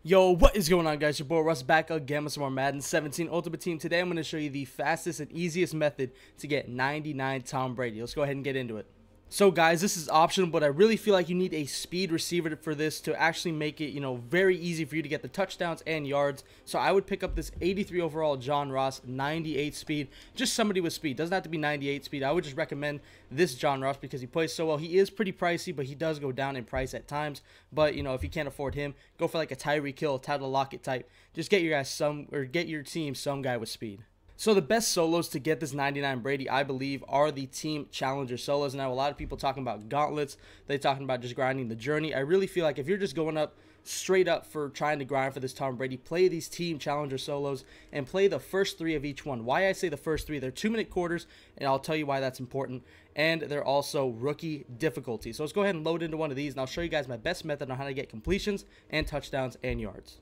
Yo, what is going on, guys? Your boy Russ back again with some more Madden 17 Ultimate Team. Today I'm going to show you the fastest and easiest method to get 99 Tom Brady. Let's go ahead and get into it. So guys, this is optional, but I really feel like you need a speed receiver for this to actually make it, very easy for you to get the touchdowns and yards. So I would pick up this 83 overall John Ross, 98 speed, just somebody with speed. Doesn't have to be 98 speed. I would just recommend this John Ross because he plays so well. He is pretty pricey, but he does go down in price at times. But, if you can't afford him, go for like a Tyreek Hill, Tyler Lockett type. Just get your guys get your team some guy with speed. So the best solos to get this 99 Brady, I believe, are the team challenger solos. Now, a lot of people talking about gauntlets. They're talking about just grinding the journey. I really feel like if you're just going up straight up for trying to grind for this Tom Brady, play these team challenger solos and play the first three of each one. Why I say the first three, they're 2-minute quarters, and I'll tell you why that's important. And they're also rookie difficulty. So let's go ahead and load into one of these, and I'll show you guys my best method on how to get completions and touchdowns and yards.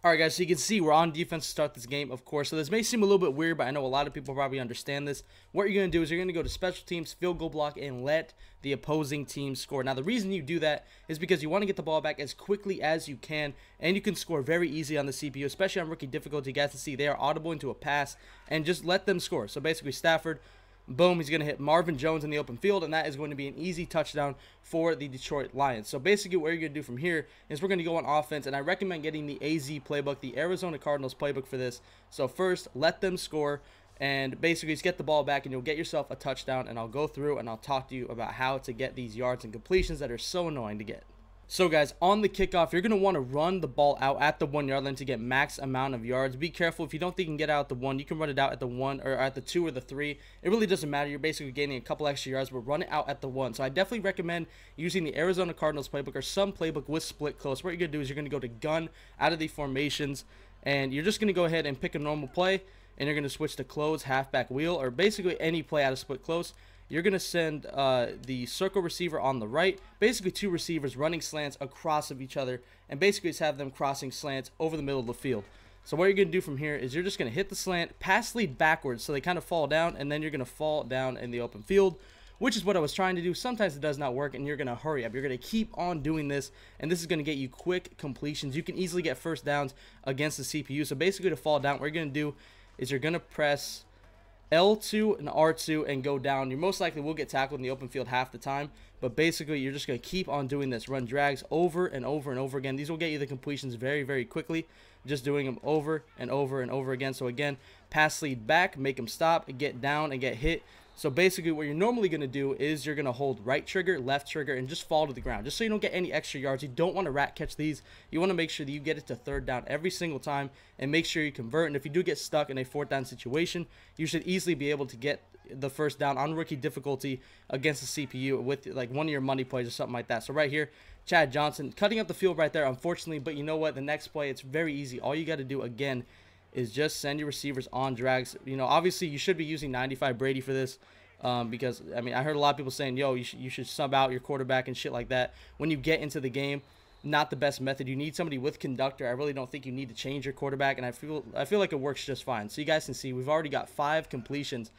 Alright guys, so you can see we're on defense to start this game, of course. So this may seem a little bit weird, but I know a lot of people probably understand this. What you're going to do is you're going to go to special teams, field goal block, and let the opposing team score. Now the reason you do that is because you want to get the ball back as quickly as you can, and you can score very easy on the CPU, especially on rookie difficulty. You guys can see they are audible into a pass, and just let them score. So basically Stafford, boom, he's going to hit Marvin Jones in the open field, and that is going to be an easy touchdown for the Detroit Lions. So basically what you're going to do from here is we're going to go on offense, and I recommend getting the AZ playbook, the Arizona Cardinals playbook for this. So first, let them score, and basically just get the ball back, and you'll get yourself a touchdown, and I'll go through and I'll talk to you about how to get these yards and completions that are so annoying to get. So guys, on the kickoff, you're going to want to run the ball out at the 1 yard line to get max amount of yards. Be careful. If you don't think you can get out at the 1, you can run it out at the 1 or at the 2 or the 3. It really doesn't matter. You're basically gaining a couple extra yards, but run it out at the 1. So I definitely recommend using the Arizona Cardinals playbook or some playbook with split close. What you're going to do is you're going to go to gun out of the formations, and you're just going to go ahead and pick a normal play, and you're going to switch to close, halfback wheel, or basically any play out of split close. You're going to send the circle receiver on the right, basically two receivers running slants across of each other, and basically just have them crossing slants over the middle of the field. So what you're going to do from here is you're just going to hit the slant, pass lead backwards so they kind of fall down, and then you're going to fall down in the open field, which is what I was trying to do. Sometimes it does not work, and you're going to hurry up. You're going to keep on doing this, and this is going to get you quick completions. You can easily get first downs against the CPU. So basically to fall down, what you're going to do is you're going to press L2 and R2 and go down. You most likely will get tackled in the open field half the time, but basically you're just going to keep on doing this. Run drags over and over and over again. These will get you the completions very, very quickly, just doing them over and over and over again. So again, pass lead back, make them stop, get down and get hit. So basically what you're normally going to do is you're going to hold right trigger, left trigger, and just fall to the ground, just so you don't get any extra yards. You don't want to rat catch these. You want to make sure that you get it to third down every single time and make sure you convert. And if you do get stuck in a fourth down situation, you should easily be able to get the first down on rookie difficulty against the CPU with like one of your money plays or something like that. So right here, Chad Johnson cutting up the field right there, unfortunately, but you know what? The next play, it's very easy. All you got to do again is just send your receivers on drags. Obviously you should be using 95 Brady for this, because I mean I heard a lot of people saying, yo, you should sub out your quarterback and shit like that when you get into the game. Not the best method. You need somebody with conductor. I really don't think you need to change your quarterback, and I feel like it works just fine. So you guys can see we've already got 5 completions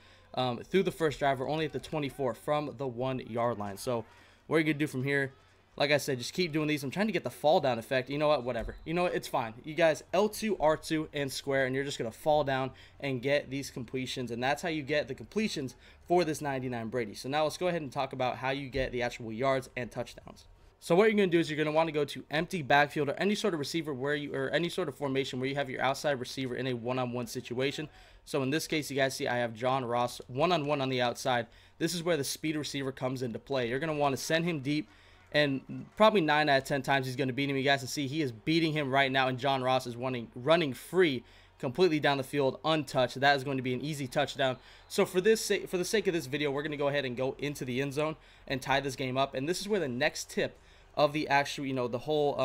through the first drive. We're only at the 24 from the 1 yard line. So what are you gonna do from here? Like I said, just keep doing these. I'm trying to get the fall down effect. You know what? Whatever. You know what? It's fine. You guys, L2, R2, and square, and you're just going to fall down and get these completions. And that's how you get the completions for this 99 Brady. So now let's go ahead and talk about how you get the actual yards and touchdowns. So what you're going to do is you're going to want to go to empty backfield or any sort of receiver or any sort of formation where you have your outside receiver in a one-on-one situation. So in this case, you guys see I have John Ross one-on-one on the outside. This is where the speed receiver comes into play. You're going to want to send him deep, and probably 9 out of 10 times he's going to beat him. You guys can see he is beating him right now, and John Ross is running free completely down the field untouched. That is going to be an easy touchdown. So for the sake of this video, we're going to go ahead and go into the end zone and tie this game up. And this is where the next tip of the actual, the whole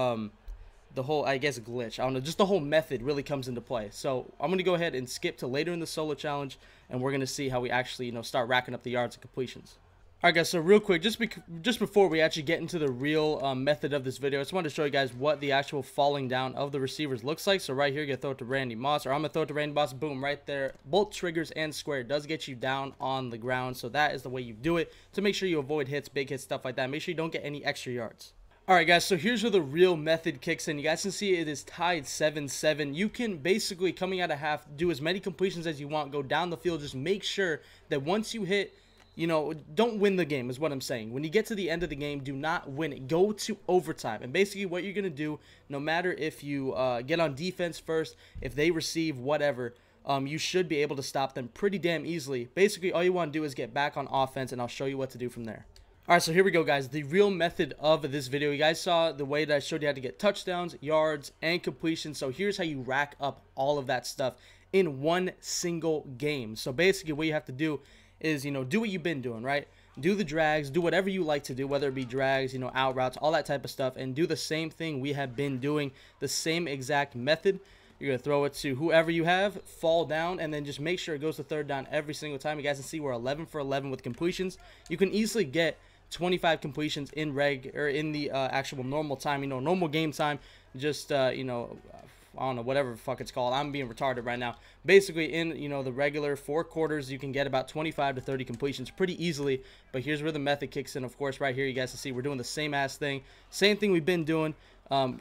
I guess glitch, I don't know, just the whole method really comes into play. So I'm going to go ahead and skip to later in the solo challenge, and we're going to see how we actually, start racking up the yards and completions. Alright guys, so real quick, just before we actually get into the real method of this video, I just wanted to show you guys what the actual falling down of the receivers looks like. So right here, you're going to throw it to Randy Moss, or I'm going to throw it to Randy Moss, boom, right there. Both triggers and square does get you down on the ground, so that is the way you do it to make sure you avoid hits, big hits, stuff like that. Make sure you don't get any extra yards. Alright guys, so here's where the real method kicks in. You guys can see it is tied 7-7. You can basically, coming out of half, do as many completions as you want, go down the field. Just make sure that once you hit, don't win the game is what I'm saying. When you get to the end of the game, do not win it. Go to overtime. And basically what you're going to do, no matter if you get on defense first, if they receive, whatever, you should be able to stop them pretty damn easily. Basically, all you want to do is get back on offense, and I'll show you what to do from there. Alright, so here we go, guys. The real method of this video. You guys saw the way that I showed you how to get touchdowns, yards, and completion. So here's how you rack up all of that stuff in one single game. So basically what you have to do is, do what you've been doing, right? Do the drags, do whatever you like to do, whether it be drags, out routes, all that type of stuff, and do the same thing we have been doing, the same exact method. You're going to throw it to whoever you have, fall down, and then just make sure it goes to third down every single time. You guys can see we're 11 for 11 with completions. You can easily get 25 completions in the actual normal time, normal game time, just I don't know, whatever the fuck it's called. I'm being retarded right now. Basically, in the regular 4 quarters, you can get about 25 to 30 completions pretty easily. But here's where the method kicks in. Of course, right here, you guys can see we're doing the same thing we've been doing.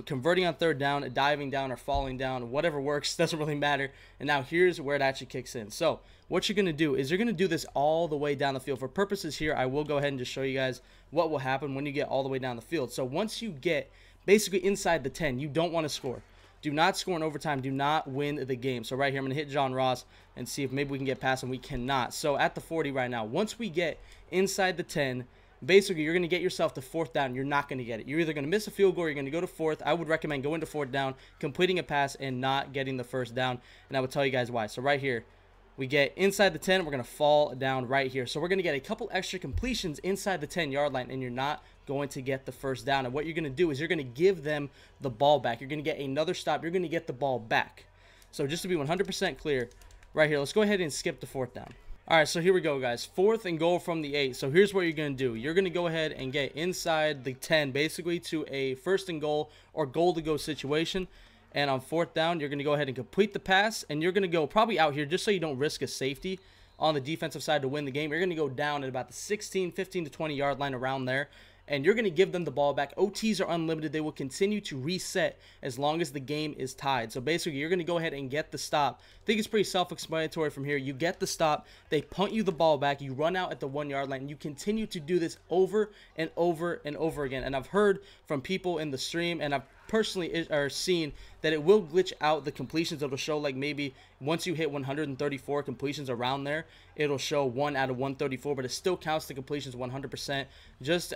Converting on third down, diving down, or falling down, whatever works, doesn't really matter. And now here's where it actually kicks in. So what you're going to do is you're going to do this all the way down the field. For purposes here, I will go ahead and just show you guys what will happen when you get all the way down the field. So once you get basically inside the 10, you don't want to score. Do not score in overtime. Do not win the game. So right here, I'm going to hit John Ross and see if maybe we can get past him. We cannot. So at the 40 right now, once we get inside the 10, basically, you're going to get yourself to fourth down. You're not going to get it. You're either going to miss a field goal or you're going to go to fourth. I would recommend going to fourth down, completing a pass, and not getting the first down. And I will tell you guys why. So right here, we get inside the 10. We're going to fall down right here. So we're going to get a couple extra completions inside the 10-yard line, and you're not going to get the first down. And what you're going to do is you're going to give them the ball back. You're going to get another stop. You're going to get the ball back. So just to be 100% clear, right here, let's go ahead and skip the fourth down. Alright, so here we go, guys. 4th and goal from the 8. So here's what you're going to do. You're going to go ahead and get inside the 10, basically to a 1st and goal or goal to go situation. And on 4th down, you're going to go ahead and complete the pass. And you're going to go probably out here just so you don't risk a safety on the defensive side to win the game. You're going to go down at about the 16, 15 to 20 yard line around there. And you're going to give them the ball back. OTs are unlimited. They will continue to reset as long as the game is tied. So basically, you're going to go ahead and get the stop. I think it's pretty self-explanatory from here. You get the stop. They punt you the ball back. You run out at the 1 yard line. And you continue to do this over and over and over again. And I've heard from people in the stream, and I've personally seen that it will glitch out the completions. It'll show like maybe once you hit 134 completions around there, it'll show 1 out of 134, but it still counts the completions 100%.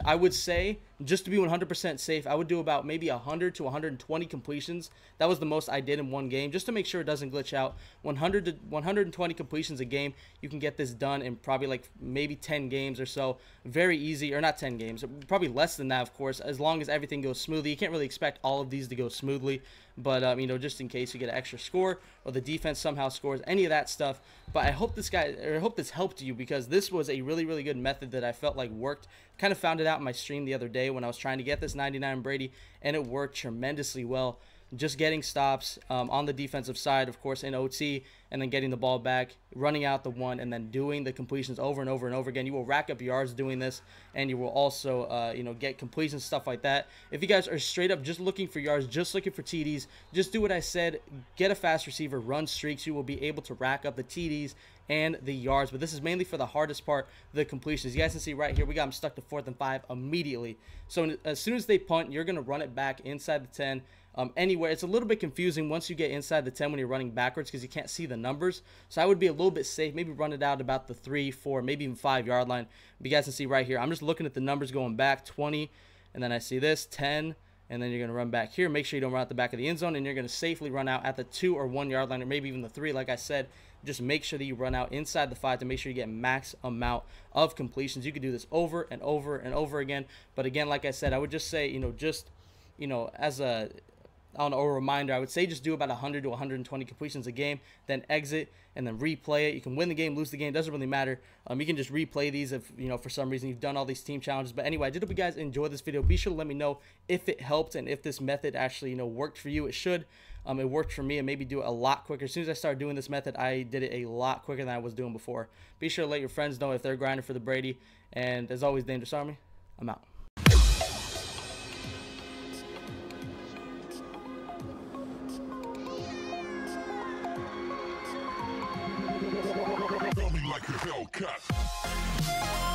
I would say, just to be 100% safe, I would do about maybe 100 to 120 completions. That was the most I did in one game, just to make sure it doesn't glitch out. 100 to 120 completions a game. You can get this done in probably like maybe 10 games or so. Very easy, or not 10 games, probably less than that, of course, as long as everything goes smoothly. You can't really expect all of these to go smoothly, but just in case you get an extra score or the defense somehow scores, any of that stuff. But I hope this helped you, because this was a really, really good method that I felt like worked. Kind of found it out in my stream the other day when I was trying to get this 99 Brady, and it worked tremendously well. Just getting stops on the defensive side, of course, in OT, and then getting the ball back, running out the 1, and then doing the completions over and over and over again. You will rack up yards doing this, and you will also, get completions, stuff like that. If you guys are straight up just looking for yards, just looking for TDs, just do what I said. Get a fast receiver, run streaks. You will be able to rack up the TDs and the yards. But this is mainly for the hardest part, the completions. You guys can see right here, we got them stuck to 4th and 5 immediately. So as soon as they punt, you're going to run it back inside the 10. Anywhere. It's a little bit confusing once you get inside the 10 when you're running backwards, because you can't see the numbers. So I would be a little bit safe. Maybe run it out about the 3, 4, maybe even 5 yard line. But you guys can see right here, I'm just looking at the numbers going back, 20, and then I see this, 10, and then you're going to run back here. Make sure you don't run out the back of the end zone, and you're going to safely run out at the 2 or 1 yard line, or maybe even the 3. Like I said, just make sure that you run out inside the 5 to make sure you get max amount of completions. You can do this over and over and over again. But again, like I said, I would just say, as a reminder, I would say just do about 100 to 120 completions a game, then exit and then replay it. You can win the game, lose the game, doesn't really matter. You can just replay these if, for some reason you've done all these team challenges. But anyway, I did hope you guys enjoyed this video. Be sure to let me know if it helped and if this method actually, worked for you. It should. It worked for me, and maybe do it a lot quicker. As soon as I started doing this method, I did it a lot quicker than I was doing before. Be sure to let your friends know if they're grinding for the Brady. And as always, Dangerous Army, I'm out. like a Hellcat.